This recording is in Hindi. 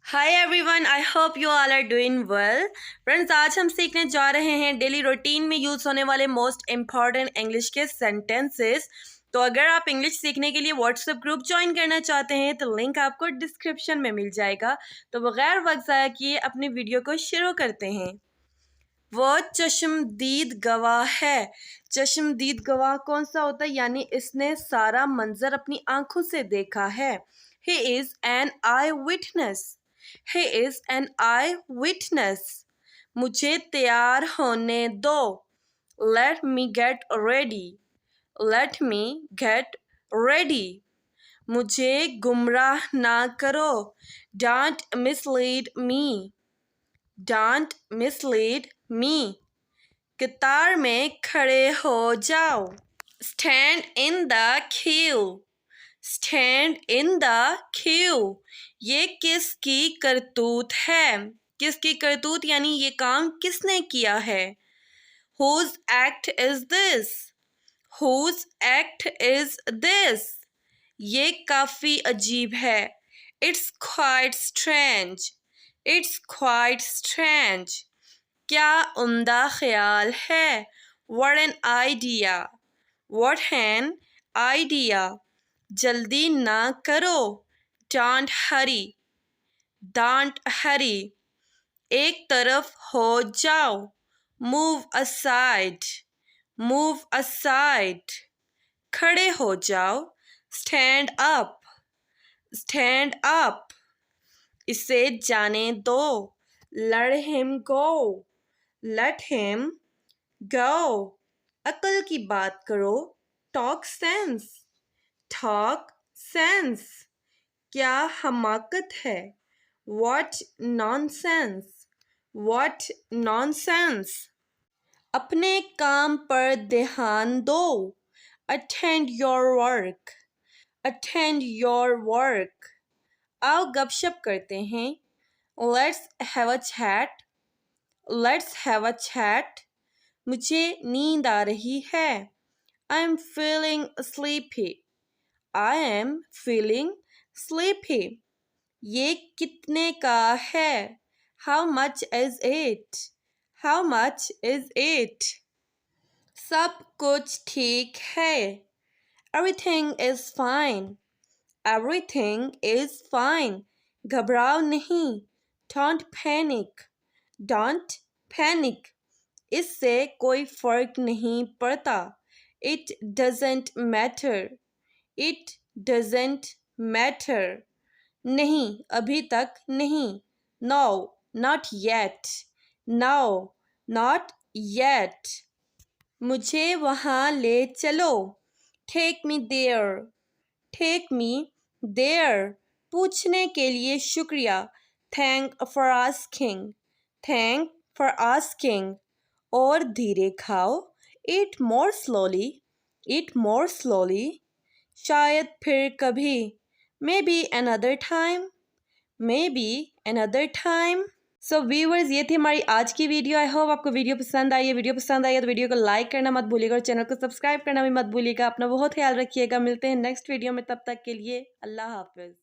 Hi everyone, I hope you all are doing well. Friends, आज हम सीखने जा रहे हैं डेली रूटीन में यूज़ होने वाले मोस्ट इम्पॉर्टेंट इंग्लिश के सेंटेंसेस। तो अगर आप इंग्लिश सीखने के लिए व्हाट्सएप ग्रुप ज्वाइन करना चाहते हैं तो लिंक आपको डिस्क्रिप्शन में मिल जाएगा। तो बगैर वक्त ज़ाया किए अपनी वीडियो को शुरू करते हैं। वो चश्मदीद गवाह है। चश्मदीद गवाह कौन सा होता है? यानी इसने सारा मंजर अपनी आंखों से देखा है। He is an I witness. He is an eyewitness. मुझे तैयार होने दो। Let me get ready. Let me get ready. मुझे गुमराह ना करो। Don't mislead me. Don't mislead me. कतार में खड़े हो जाओ। Stand in the queue. Stand in the queue. ये किसकी करतूत है? किसकी करतूत यानी ये काम किसने किया है? Whose act is this? Whose act is this? ये काफ़ी अजीब है। It's quite strange. It's quite strange. क्या उम्दा ख्याल है? What an idea. What an idea. जल्दी ना करो। Don't hurry. Don't hurry. एक तरफ हो जाओ। Move aside. Move aside. खड़े हो जाओ। Stand up. Stand up. इसे जाने दो। Let him go. Let him go. अक्ल की बात करो। Talk sense. Talk sense. क्या हमाकत है? What nonsense. What nonsense. अपने काम पर ध्यान दो। Attend your work. Attend your work. आओ गपशप करते हैं। Let's have a chat. Let's have a chat. मुझे नींद आ रही है। I'm feeling sleepy. I am feeling sleepy. ये कितने का है? How much is it? How much is it? सब कुछ ठीक है। Everything is fine. Everything is fine. घबराओ नहीं। Don't panic. Don't panic. इससे कोई फर्क नहीं पड़ता। It doesn't matter. It doesn't matter. नहीं, अभी तक नहीं। No, not yet. No, not yet. मुझे वहाँ ले चलो। Take me there. Take me there. पूछने के लिए शुक्रिया। Thank for asking. Thank for asking. और धीरे खाओ। Eat more slowly. Eat more slowly. शायद फिर कभी। Maybe another time. Maybe another time. So viewers, ये थी हमारी आज की वीडियो। आई होप आपको वीडियो पसंद आई है। वीडियो पसंद आई है तो वीडियो को लाइक करना मत भूलिएगा और चैनल को सब्सक्राइब करना भी मत भूलिएगा। अपना बहुत ख्याल रखिएगा। मिलते हैं नेक्स्ट वीडियो में, तब तक के लिए अल्लाह हाफिज़।